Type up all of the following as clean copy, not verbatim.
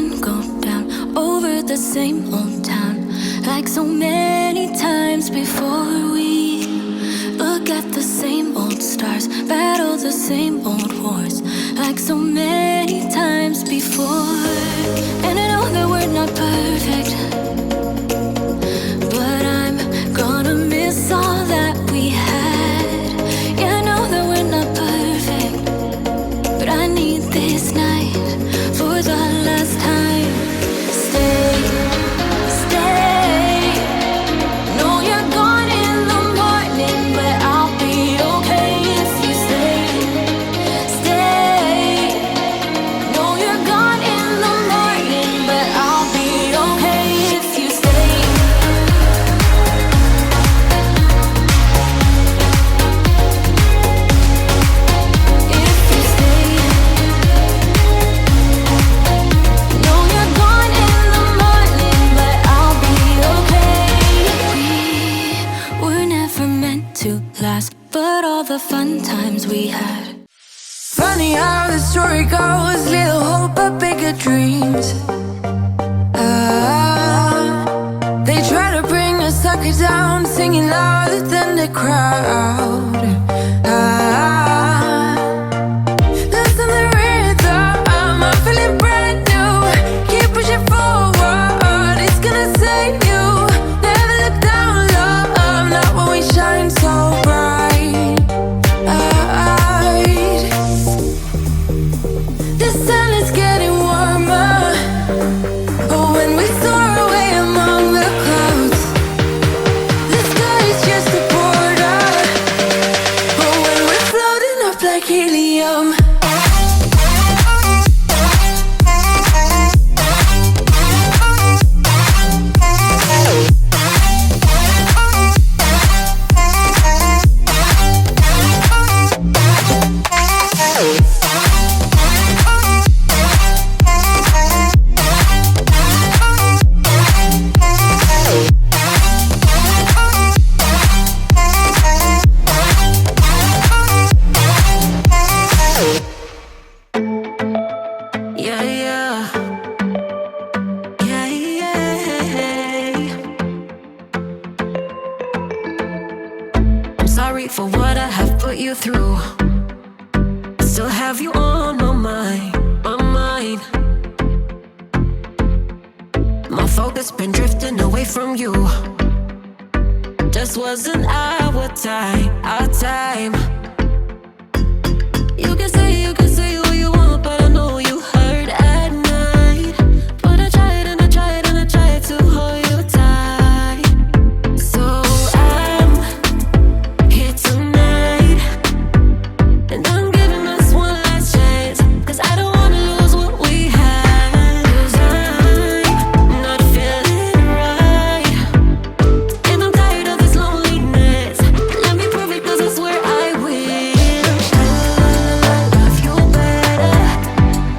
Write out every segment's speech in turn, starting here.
sun go down over the same old town, like so many times before. We look at the same old stars, battle the same old wars, like so many times before. And I know that we're not perfect, but I'm gonna miss all that we had. Yeah, I know that we're not perfect, but I need this night for the last time. Stay, stay. Know you're gone in the morning, but I'll be okay if you stay. Stay. Know you're gone in the morning, but I'll be okay if you stay. If you stay. Know you're gone in the morning, but I'll be okay. We were never meant to last, but all the fun times we had. Funny how the story goes, little hope but bigger dreams. They try to bring a sucker down, singing louder than the crowd. Listen the rhythm, I'm feeling brand new. Keep pushing forward, it's gonna save you. Never look down, love, not when we shine so bright. The sun is getting warmer, but when we soar away among the clouds, the sky is just a border. But when we're floating up like helium, yeah, yeah, yeah, yeah. I'm sorry for what I have put you through. I still have you on my mind, my mind. My focus been drifting away from you. Just wasn't our time, our time. You can say what you want, but I know you hurt at night. But I tried and I tried and I tried to hold you tight. So I'm here tonight, and I'm giving us one last chance, 'cause I don't wanna lose what we had. 'Cause I'm not feeling right, and I'm tired of this loneliness. Let me prove it, 'cause I swear I will. Love you better,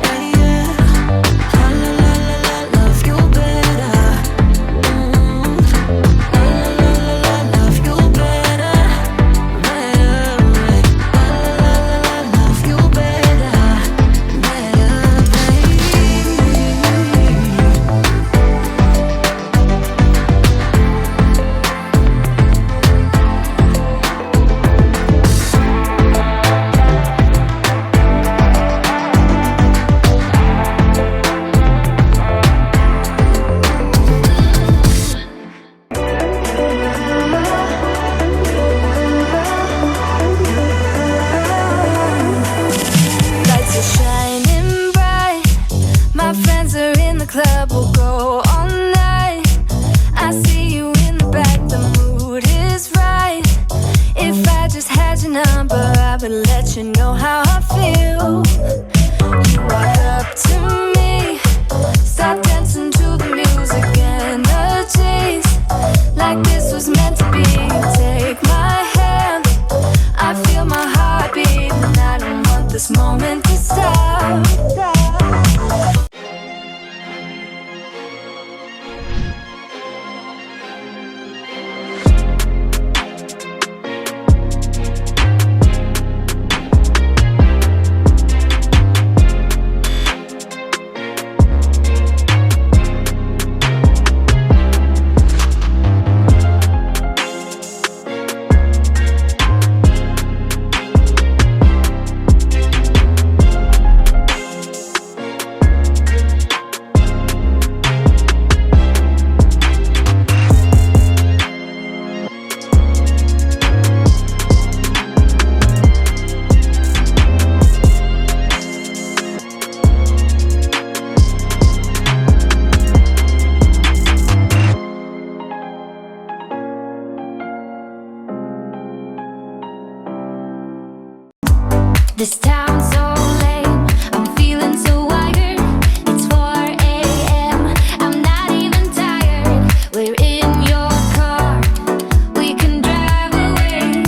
yeah, yeah. Love you better. Love you better, better. Love you better, Lights are shining bright. My friends are in the club, we'll go all night. I see you in the back, the mood is right. If I just had your number, I would let you know how I feel. You walk up to me, start dancing to the music, energies like this was meant to be. Take my hand, I feel my heart beat, and I don't want this moment to stop. This town's so lame, I'm feeling so wired. It's 4 a.m., I'm not even tired. We're in your car, we can drive away.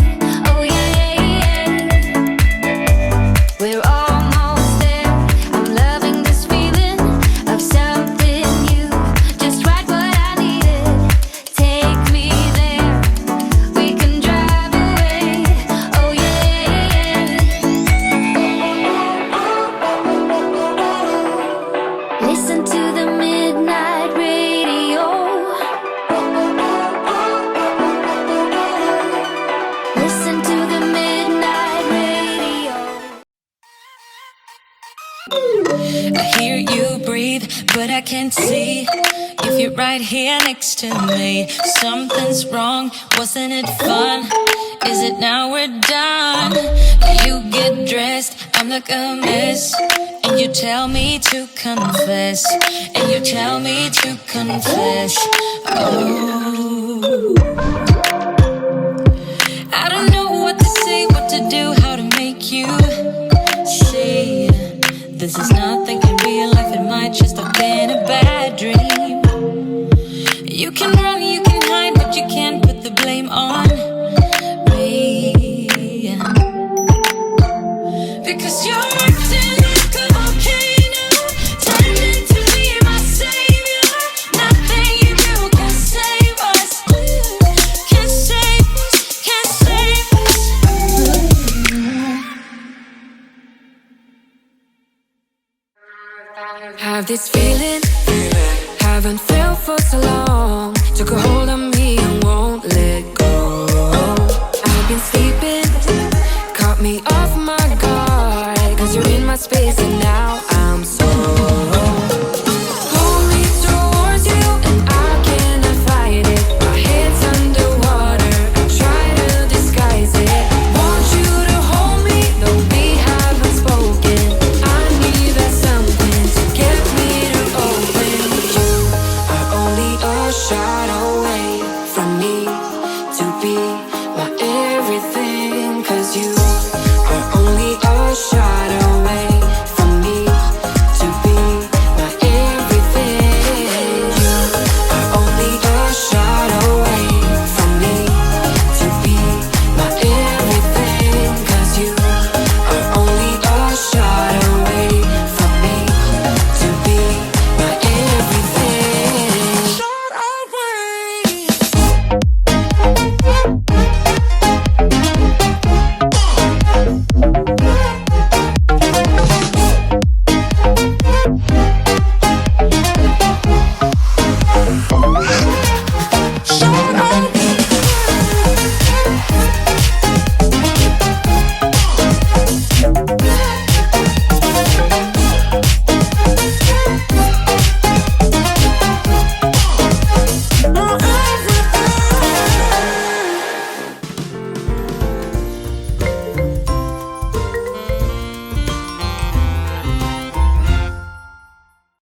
Oh yeah, yeah. We're almost there, I'm loving this feeling of something new. Just right what I needed, take me there. We can drive away. Oh yeah, yeah. Listen to the midnight radio. Listen to the midnight radio. I hear you breathe, but I can't see if you're right here next to me. Something's wrong, wasn't it fun? Is it now we're done? You get dressed, I'm like a mess, and you tell me to confess, and you tell me to confess. Oh, I don't know what to say, what to do, how to make you see. This is nothing in real life, it might just have been a bad dream. You can run, you can hide, but you can't put the blame on me. Because you're acting like a volcano, turning to be my savior. Nothing you do can save us, can save us, can save us. Have this feeling, haven't felt for so long. Took a hold of me and won't let go. I've been sleeping, caught me off my guard. 'Cause you're in my space and